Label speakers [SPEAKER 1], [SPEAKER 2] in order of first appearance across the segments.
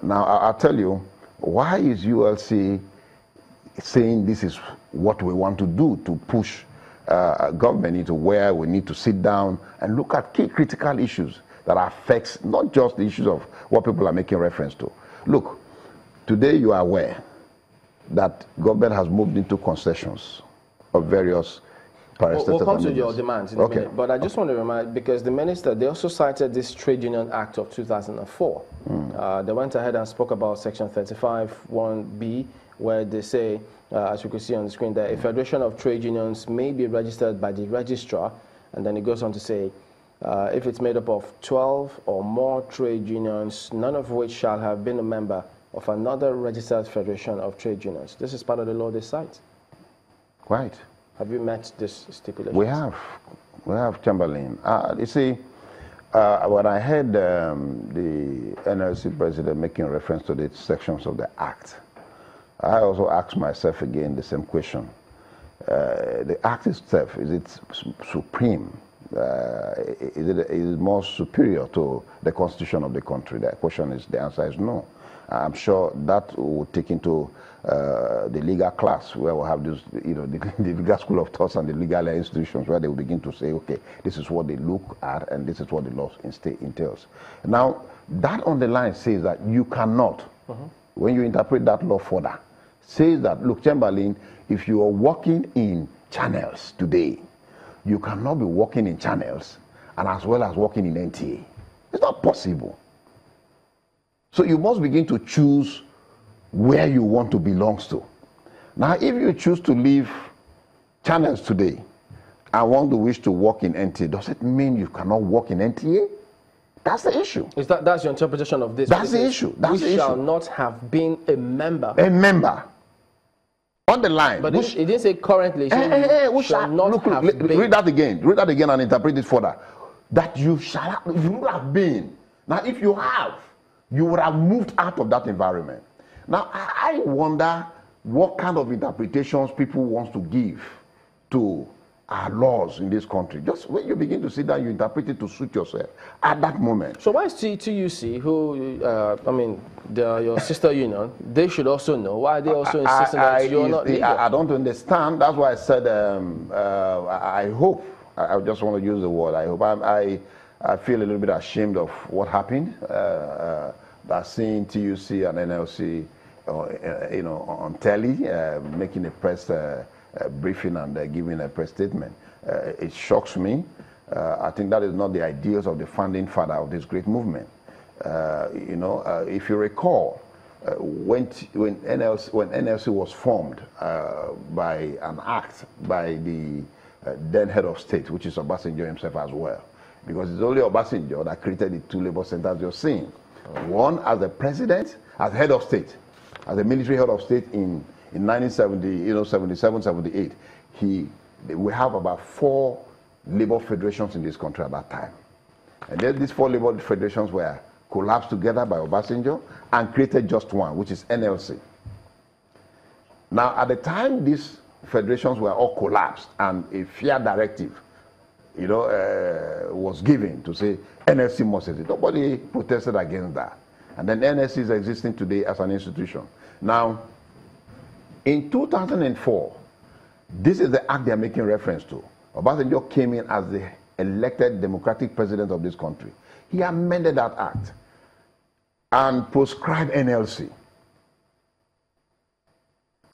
[SPEAKER 1] Now, I'll tell you, why is ULC saying this is what we want to do to push government into where we need to sit down and look at key critical issues that affects not just the issues of what people are making reference to. Look, today you are aware that government has moved into concessions of various parastatals.
[SPEAKER 2] We'll come to your demands in a minute, but I just want to remind, because the minister, they also cited this Trade Union Act of 2004. They went ahead and spoke about Section 35(1)(b), where they say, as you can see on the screen, that a federation of trade unions may be registered by the registrar, and then it goes on to say, if it's made up of 12 or more trade unions, none of which shall have been a member of another registered federation of trade unions. This is part of the law they cite.
[SPEAKER 1] Right.
[SPEAKER 2] Have you met this stipulation?
[SPEAKER 1] We have, Chamberlain. You see, when I heard the NLC president making reference to the sections of the Act, I also asked myself again the same question. The Act itself, is it supreme? Is it more superior to the Constitution of the country? The answer is no. I'm sure that will take into the legal class, where we'll have this, the legal school of thoughts and the legal institutions, where they will begin to say, okay, this is what they look at and this is what the law entails. Now, that on the line says that you cannot, when you interpret that law further, says that, look, Chamberlain, if you are working in channels today, you cannot be working in channels and as well as working in NTA. It's not possible. So you must begin to choose where you want to belong to. Now, if you choose to leave channels today and wish to work in NTA, does it mean you cannot work in NTA? That's the issue.
[SPEAKER 2] That's your interpretation of this?
[SPEAKER 1] That's the issue. That's the issue.
[SPEAKER 2] We shall not have been a member.
[SPEAKER 1] A member. On the line.
[SPEAKER 2] But it didn't say currently. We shall not have been.
[SPEAKER 1] Read that again. Read that again and interpret it further. That you would have been. Now, if you have, you would have moved out of that environment. Now, I wonder what kind of interpretations people want to give to our laws in this country. Just when you begin to sit down, you interpret it to suit yourself at that moment.
[SPEAKER 2] So why is TUC, who, I mean, your sister union, they should also know. Why are they also insisting that you're not legal?
[SPEAKER 1] I don't understand. That's why I said I hope, I just want to use the word, I hope. I feel a little bit ashamed of what happened. That seeing TUC and NLC, on telly, making a press briefing and giving a press statement. It shocks me. I think that is not the ideals of the founding father of this great movement. If you recall, when NLC was formed by an act by the then head of state, which is Obasanjo himself as well, because it's only Obasanjo that created the two labor centers you're seeing. One as the president, as head of state, as the military head of state in 1970, 77, 78. We have about 4 labor federations in this country at that time. And then these 4 labor federations were collapsed together by Obasanjo and created just one, which is NLC. Now, at the time these federations were all collapsed and a fair directive was given to say NLC must exist. Nobody protested against that. And then NLC is existing today as an institution. Now, in 2004, this is the act they are making reference to. Obasanjo came in as the elected democratic president of this country. He amended that act and proscribed NLC.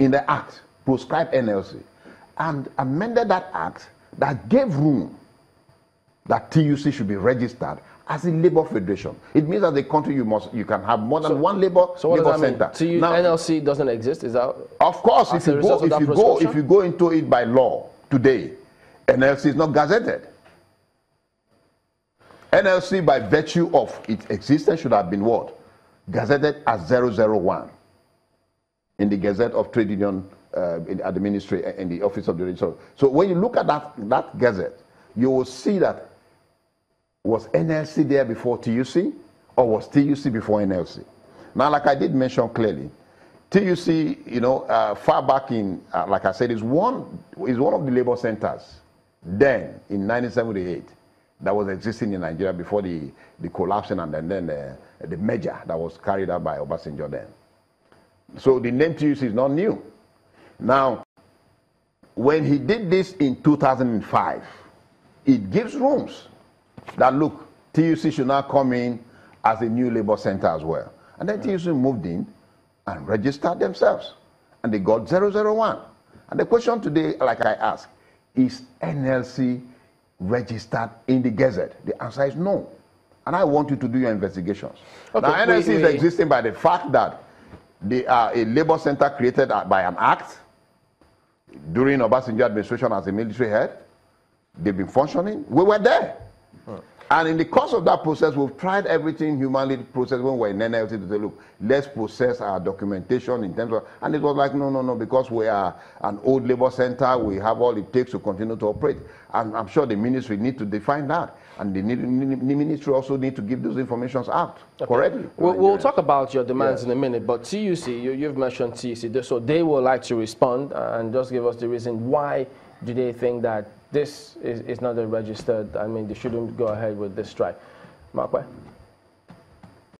[SPEAKER 1] In the act, proscribed NLC. And amended that act that gave room that TUC should be registered as a labor federation. It means that the country you can have more than one labor center.
[SPEAKER 2] So now, NLC doesn't exist? Is that?
[SPEAKER 1] Of course, if you go into it by law today, NLC is not gazetted. NLC, by virtue of its existence, should have been what? Gazetted as 001 in the Gazette of Trade Union at the ministry in the office of the registrar. So when you look at that gazette, you will see that was NLC there before TUC, or was TUC before NLC? Now, like I did mention clearly, TUC, far back in, like I said, is one of the labor centers. Then, in 1978, that was existing in Nigeria before the collapsing and then the merger that was carried out by Obasanjo then. So the name TUC is not new. Now, when he did this in 2005, it gives rooms that, look, TUC should now come in as a new labor center as well. And then TUC moved in and registered themselves. And they got 001. And the question today, like I asked, is NLC registered in the Gazette? The answer is no. And I want you to do your investigations. Okay, now, NLC is existing by the fact that they are a labor center created by an act during Obasanjo administration as a military head. They've been functioning. We were there. And in the course of that process, we've tried everything humanly processed when we were in NLC to say, look, let's process our documentation in terms of, and it was like, no, because we are an old labor center, we have all it takes to continue to operate. And I'm sure the ministry need to define that. And the ministry also need to give those informations out correctly.
[SPEAKER 2] We'll talk about your demands in a minute, but TUC, you've mentioned TUC, so they would like to respond and just give us the reason why do they think that this is not a registered, I mean, they shouldn't go ahead with this strike. Mark?